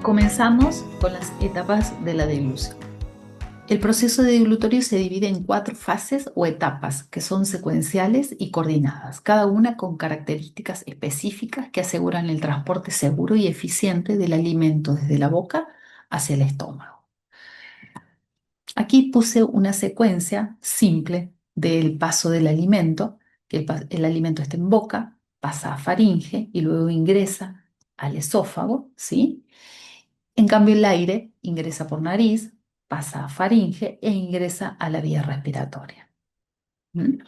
Comenzamos con las etapas de la deglución. El proceso de deglutorio se divide en 4 fases o etapas que son secuenciales y coordinadas, cada una con características específicas que aseguran el transporte seguro y eficiente del alimento desde la boca hacia el estómago. Aquí puse una secuencia simple del paso del alimento, que el alimento está en boca, pasa a faringe y luego ingresa al esófago, ¿sí? En cambio, el aire ingresa por nariz, pasa a faringe e ingresa a la vía respiratoria. ¿Mm?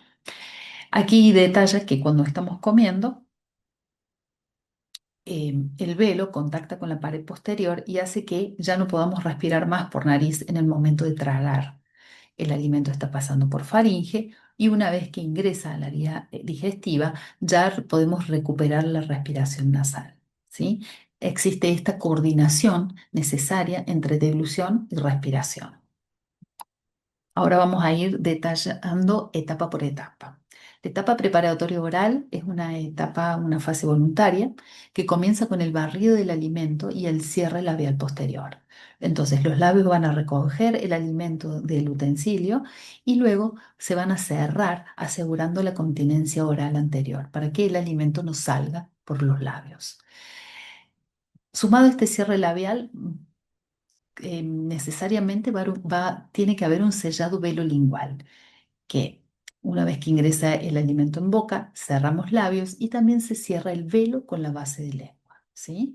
Aquí detalla que cuando estamos comiendo, el velo contacta con la pared posterior y hace que ya no podamos respirar más por nariz en el momento de tragar. El alimento está pasando por faringe y una vez que ingresa a la vía digestiva, ya podemos recuperar la respiración nasal, ¿sí? Existe esta coordinación necesaria entre deglución y respiración. Ahora vamos a ir detallando etapa por etapa. La etapa preparatoria oral es una etapa, una fase voluntaria que comienza con el barrido del alimento y el cierre labial posterior. Entonces los labios van a recoger el alimento del utensilio y luego se van a cerrar asegurando la continencia oral anterior para que el alimento no salga por los labios. Sumado a este cierre labial, necesariamente tiene que haber un sellado velo-lingual que una vez que ingresa el alimento en boca, cerramos labios y también se cierra el velo con la base de lengua, ¿sí?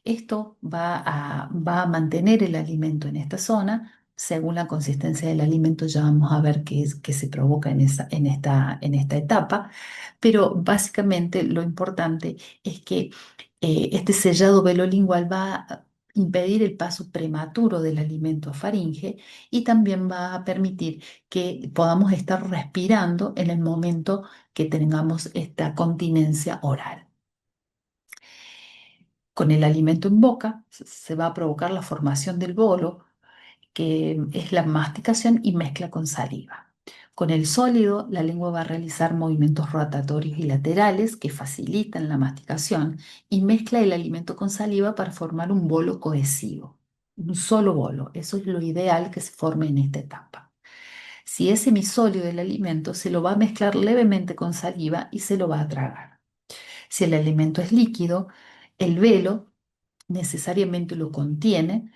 Esto va a mantener el alimento en esta zona. Según la consistencia del alimento, ya vamos a ver qué se provoca en esta etapa, pero básicamente lo importante es que este sellado velolingual va a impedir el paso prematuro del alimento a faringe y también va a permitir que podamos estar respirando en el momento que tengamos esta continencia oral. Con el alimento en boca se va a provocar la formación del bolo, que es la masticación y mezcla con saliva. Con el sólido, la lengua va a realizar movimientos rotatorios y laterales que facilitan la masticación y mezcla el alimento con saliva para formar un bolo cohesivo, un solo bolo. Eso es lo ideal que se forme en esta etapa. Si es semisólido el alimento, se lo va a mezclar levemente con saliva y se lo va a tragar. Si el alimento es líquido, el velo necesariamente lo contiene.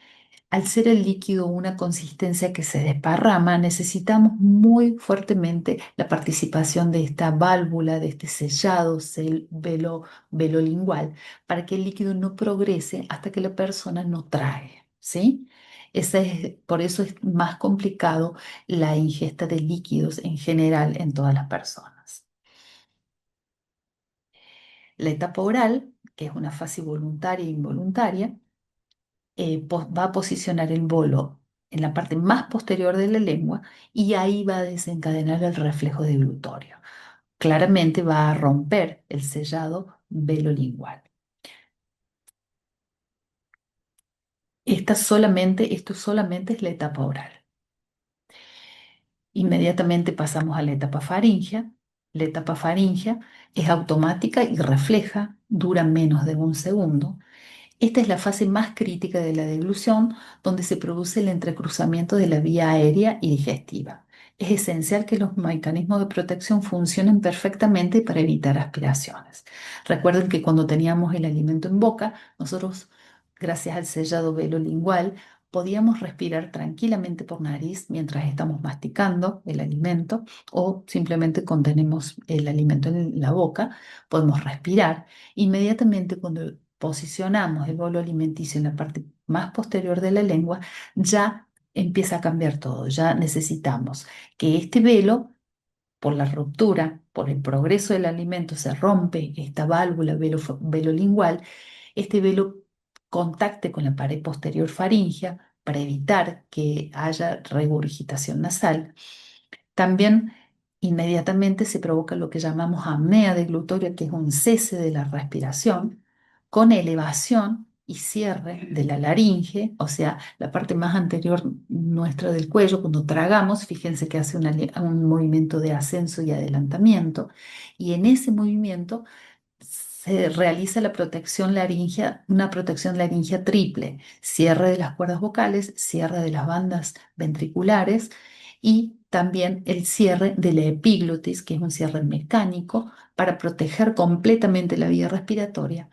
Al ser el líquido una consistencia que se desparrama, necesitamos muy fuertemente la participación de esta válvula, de este sellado velolingual, para que el líquido no progrese hasta que la persona no trague, ¿sí? Por eso es más complicado la ingesta de líquidos en general en todas las personas. La etapa oral, que es una fase voluntaria e involuntaria, va a posicionar el bolo en la parte más posterior de la lengua y ahí va a desencadenar el reflejo deglutorio. Claramente va a romper el sellado velolingual. Esto solamente es la etapa oral. Inmediatamente pasamos a la etapa faríngea. La etapa faríngea es automática y refleja, dura menos de un segundo. Esta es la fase más crítica de la deglución, donde se produce el entrecruzamiento de la vía aérea y digestiva. Es esencial que los mecanismos de protección funcionen perfectamente para evitar aspiraciones. Recuerden que cuando teníamos el alimento en boca, nosotros, gracias al sellado velolingual, podíamos respirar tranquilamente por nariz mientras estamos masticando el alimento o simplemente contenemos el alimento en la boca, podemos respirar. Inmediatamente cuando posicionamos el bolo alimenticio en la parte más posterior de la lengua, ya empieza a cambiar todo. Ya necesitamos que este velo, por la ruptura, por el progreso del alimento, se rompe esta válvula velolingual, este velo contacte con la pared posterior faríngea para evitar que haya regurgitación nasal. También inmediatamente se provoca lo que llamamos apnea deglutoria, que es un cese de la respiración con elevación y cierre de la laringe, o sea, la parte más anterior nuestra del cuello. Cuando tragamos, fíjense que hace un movimiento de ascenso y adelantamiento, y en ese movimiento se realiza la protección laringea, una protección laringea triple: cierre de las cuerdas vocales, cierre de las bandas ventriculares y también el cierre de la epiglotis, que es un cierre mecánico para proteger completamente la vía respiratoria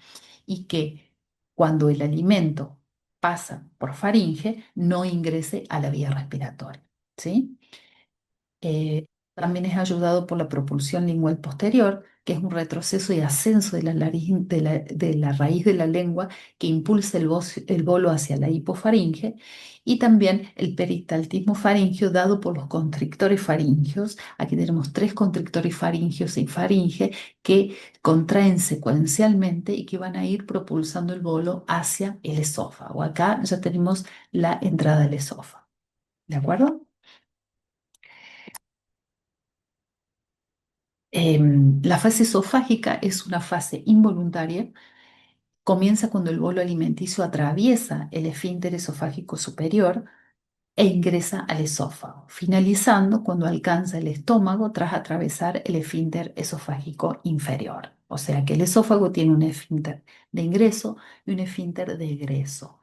y que cuando el alimento pasa por faringe no ingrese a la vía respiratoria, ¿sí? Eh, También es ayudado por la propulsión lingual posterior, que es un retroceso y ascenso de de la raíz de la lengua que impulsa el bolo hacia la hipofaringe, y también el peristaltismo faríngeo dado por los constrictores faringeos. Aquí tenemos tres constrictores faringeos y faringe que contraen secuencialmente y que van a ir propulsando el bolo hacia el esófago. Acá ya tenemos la entrada del esófago. ¿De acuerdo? La fase esofágica es una fase involuntaria. Comienza cuando el bolo alimenticio atraviesa el esfínter esofágico superior e ingresa al esófago, finalizando cuando alcanza el estómago tras atravesar el esfínter esofágico inferior. O sea que el esófago tiene un esfínter de ingreso y un esfínter de egreso.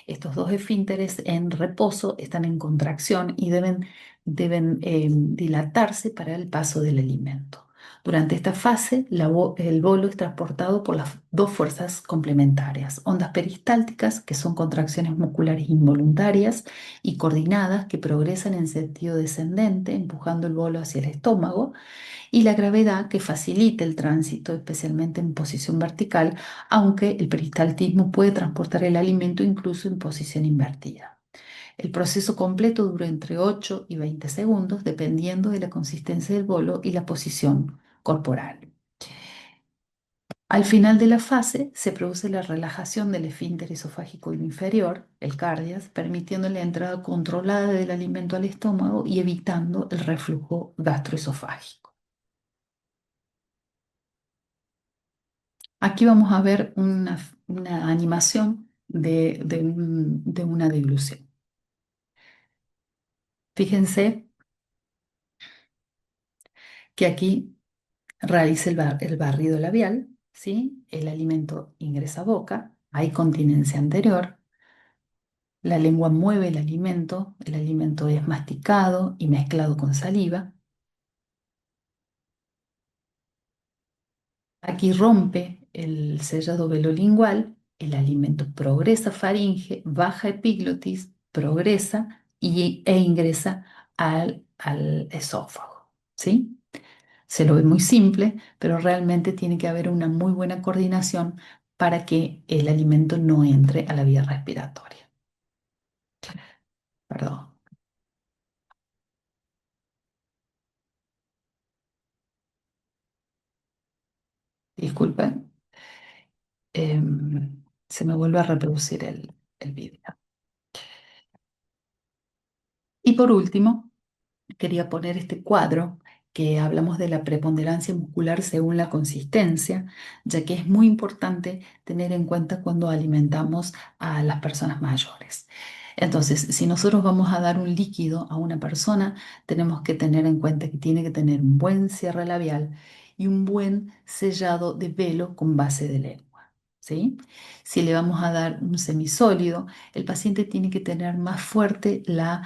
Estos dos esfínteres en reposo están en contracción y deben dilatarse para el paso del alimento. Durante esta fase, el bolo es transportado por las dos fuerzas complementarias: ondas peristálticas, que son contracciones musculares involuntarias y coordinadas que progresan en sentido descendente, empujando el bolo hacia el estómago, y la gravedad, que facilita el tránsito, especialmente en posición vertical, aunque el peristaltismo puede transportar el alimento incluso en posición invertida. El proceso completo dura entre 8 y 20 segundos, dependiendo de la consistencia del bolo y la posición corporal. Al final de la fase se produce la relajación del esfínter esofágico inferior, el cardias, permitiendo la entrada controlada del alimento al estómago y evitando el reflujo gastroesofágico. Aquí vamos a ver una animación de una deglución. Fíjense que aquí realiza el barrido labial, ¿sí? El alimento ingresa a boca, hay continencia anterior, la lengua mueve el alimento es masticado y mezclado con saliva. Aquí rompe el sellado velolingual, el alimento progresa faringe, baja epiglotis, progresa e ingresa al esófago, ¿sí? Se lo ve muy simple, pero realmente tiene que haber una muy buena coordinación para que el alimento no entre a la vía respiratoria. Perdón, disculpen. Se me vuelve a reproducir el vídeo. Y por último, quería poner este cuadro que hablamos de la preponderancia muscular según la consistencia, ya que es muy importante tener en cuenta cuando alimentamos a las personas mayores. Entonces, si nosotros vamos a dar un líquido a una persona, tenemos que tener en cuenta que tiene que tener un buen cierre labial y un buen sellado de velo con base de lengua, ¿sí? Si le vamos a dar un semisólido, el paciente tiene que tener más fuerte la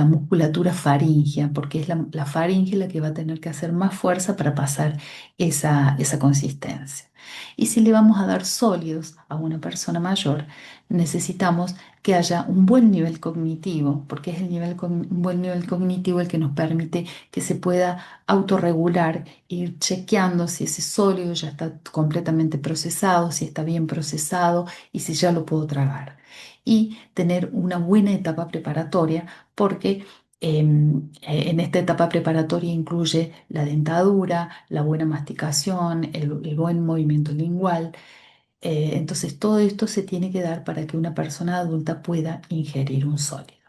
musculatura faríngea, porque es la faringe la que va a tener que hacer más fuerza para pasar esa consistencia. Y si le vamos a dar sólidos a una persona mayor, necesitamos que haya un buen nivel cognitivo, porque es un buen nivel cognitivo el que nos permite que se pueda autorregular, ir chequeando si ese sólido ya está completamente procesado, si está bien procesado y si ya lo puedo tragar, y tener una buena etapa preparatoria, porque en esta etapa preparatoria incluye la dentadura, la buena masticación, el buen movimiento lingual. Entonces todo esto se tiene que dar para que una persona adulta pueda ingerir un sólido.